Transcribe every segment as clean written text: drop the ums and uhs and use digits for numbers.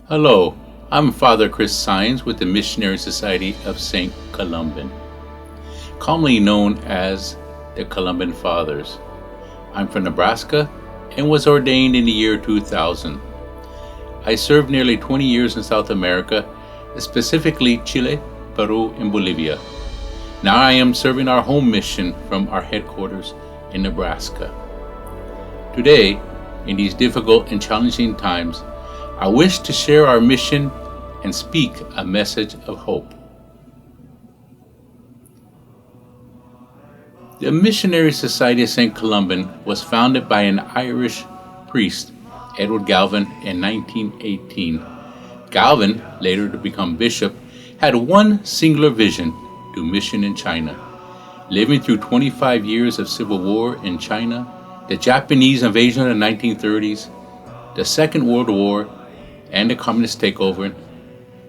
Hello, I'm Father Chris Sines with the Missionary Society of St. Columban, commonly known as the Columban Fathers. I'm from Nebraska and was ordained in the year 2000. I served nearly 20 years in South America, specifically Chile, Peru, and Bolivia. Now I am serving our home mission from our headquarters in Nebraska. Today, in these difficult and challenging times, I wish to share our mission and speak a message of hope. The Missionary Society of St. Columban was founded by an Irish priest, Edward Galvin, in 1918. Galvin, later to become bishop, had one singular vision: to mission in China. Living through 25 years of civil war in China, the Japanese invasion of the 1930s, the Second World War, and the communist takeover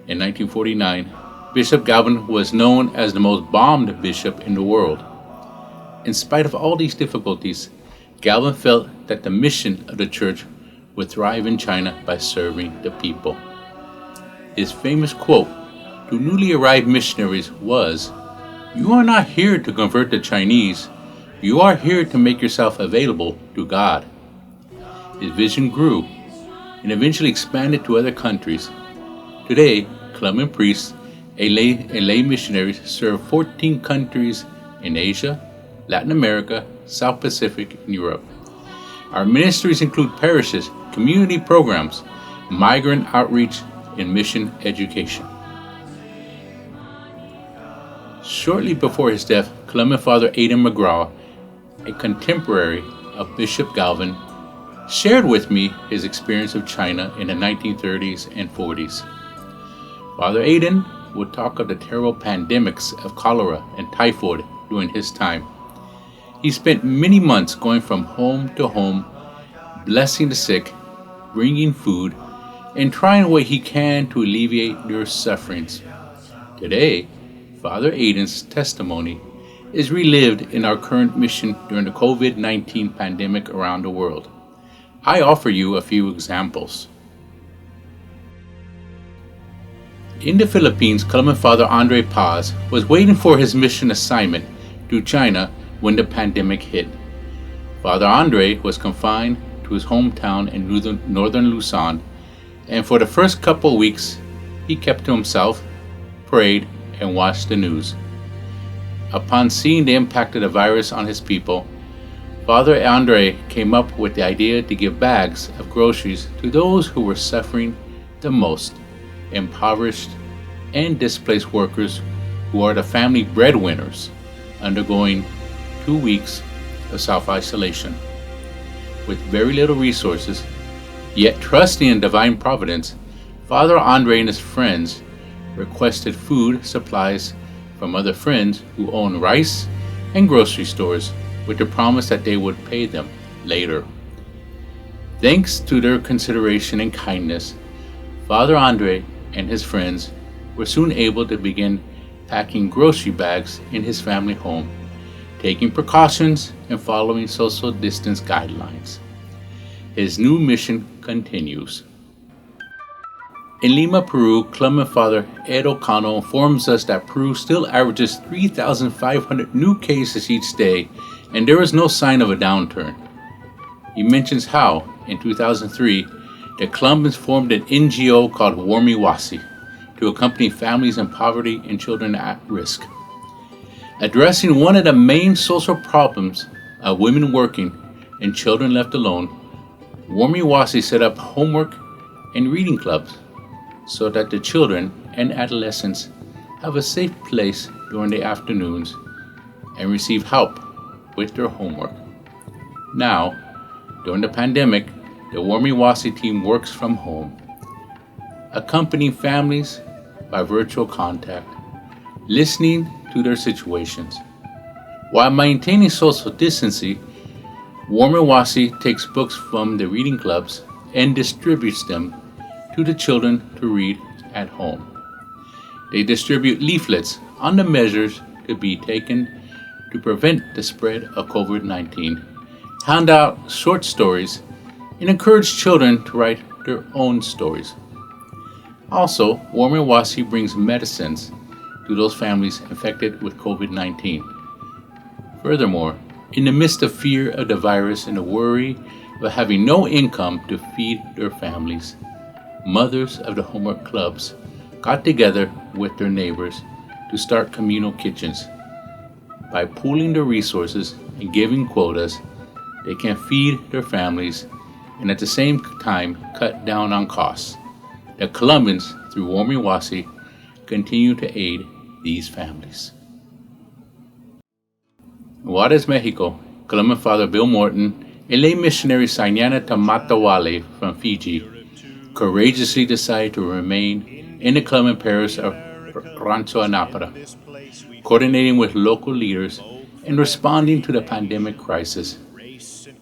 in 1949, Bishop Galvin was known as the most bombed bishop in the world. In spite of all these difficulties, Galvin felt that the mission of the church would thrive in China by serving the people. His famous quote to newly arrived missionaries was, "You are not here to convert the Chinese, you are here to make yourself available to God." His vision grew and eventually expanded to other countries. Today, Columban priests, a lay missionaries, serve 14 countries in Asia, Latin America, South Pacific, and Europe. Our ministries include parishes, community programs, migrant outreach, and mission education. Shortly before his death, Columban Father Aidan McGraw, a contemporary of Bishop Galvin, shared with me his experience of China in the 1930s and 40s. Father Aidan would talk of the terrible pandemics of cholera and typhoid during his time. He spent many months going from home to home, blessing the sick, bringing food, and trying what he can to alleviate their sufferings. Today, Father Aidan's testimony is relived in our current mission during the COVID-19 pandemic around the world. I offer you a few examples. In the Philippines, Columban Father Andre Paz was waiting for his mission assignment to China when the pandemic hit. Father Andre was confined to his hometown in northern Luzon, and for the first couple weeks, he kept to himself, prayed, and watched the news. Upon seeing the impact of the virus on his people, Father Andre came up with the idea to give bags of groceries to those who were suffering the most, impoverished and displaced workers who are the family breadwinners undergoing 2 weeks of self-isolation. With very little resources, yet trusting in divine providence, Father Andre and his friends requested food supplies from other friends who own rice and grocery stores, with the promise that they would pay them later. Thanks to their consideration and kindness, Father Andre and his friends were soon able to begin packing grocery bags in his family home, taking precautions and following social distance guidelines. His new mission continues. In Lima, Peru, Columban Father Ed O'Connell informs us that Peru still averages 3,500 new cases each day, and there is no sign of a downturn. He mentions how, in 2003, the Columbans formed an NGO called Warmiwasi to accompany families in poverty and children at risk. Addressing one of the main social problems of women working and children left alone, Warmiwasi set up homework and reading clubs so that the children and adolescents have a safe place during the afternoons and receive help with their homework. Now, during the pandemic, the Warmiwasi team works from home, accompanying families by virtual contact, listening to their situations. While maintaining social distancing, Warmiwasi takes books from the reading clubs and distributes them to the children to read at home. They distribute leaflets on the measures to be taken to prevent the spread of COVID-19, hand out short stories, and encourage children to write their own stories. Also, Warmawasi brings medicines to those families infected with COVID-19. Furthermore, in the midst of fear of the virus and the worry of having no income to feed their families, mothers of the homework clubs got together with their neighbors to start communal kitchens. By pooling their resources and giving quotas, they can feed their families and at the same time cut down on costs. The Columbans, through Warmawasi, continue to aid these families. In Juarez, Mexico, Columban Father Bill Morton and lay missionary Sainana Tamatawale from Fiji courageously decided to remain in the Columban parish of Rancho Anapara, coordinating with local leaders and responding to the pandemic crisis.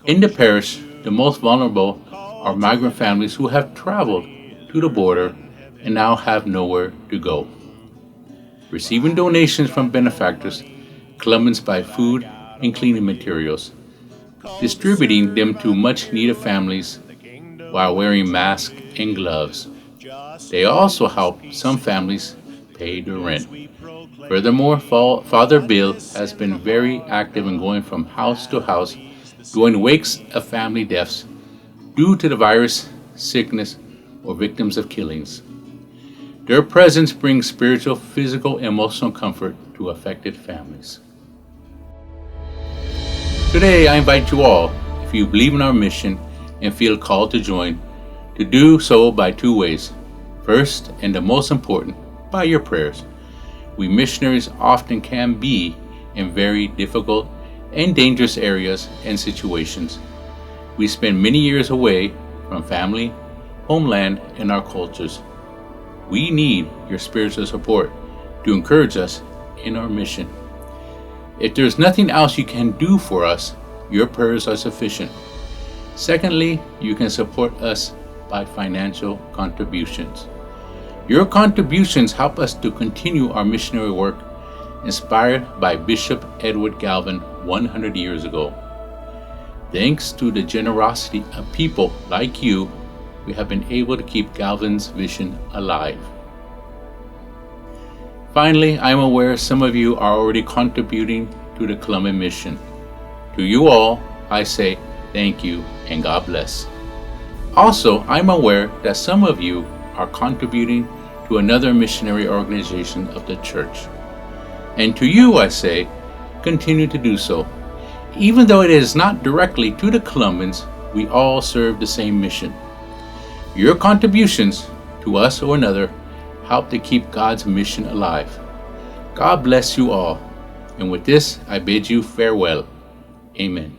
In the parish, the most vulnerable are migrant families who have traveled to the border and now have nowhere to go. Receiving donations from benefactors, Columbans buy food and cleaning materials, distributing them to much needed families while wearing masks and gloves. They also help some families pay their rent. Furthermore, Father Bill has been very active in going from house to house, doing wakes of family deaths due to the virus, sickness, or victims of killings. Their presence brings spiritual, physical, and emotional comfort to affected families. Today, I invite you all, if you believe in our mission and feel called to join, to do so by two ways. First, and the most important, by your prayers. We missionaries often can be in very difficult and dangerous areas and situations. We spend many years away from family, homeland, and our cultures. We need your spiritual support to encourage us in our mission. If there's nothing else you can do for us, your prayers are sufficient. Secondly, you can support us by financial contributions. Your contributions help us to continue our missionary work inspired by Bishop Edward Galvin 100 years ago. Thanks to the generosity of people like you, we have been able to keep Galvin's vision alive. Finally, I am aware some of you are already contributing to the Columban mission. To you all, I say thank you and God bless. Also, I'm aware that some of you are contributing to another missionary organization of the church. And to you, I say, continue to do so. Even though it is not directly to the Columbans, we all serve the same mission. Your contributions to us or another help to keep God's mission alive. God bless you all. And with this, I bid you farewell. Amen.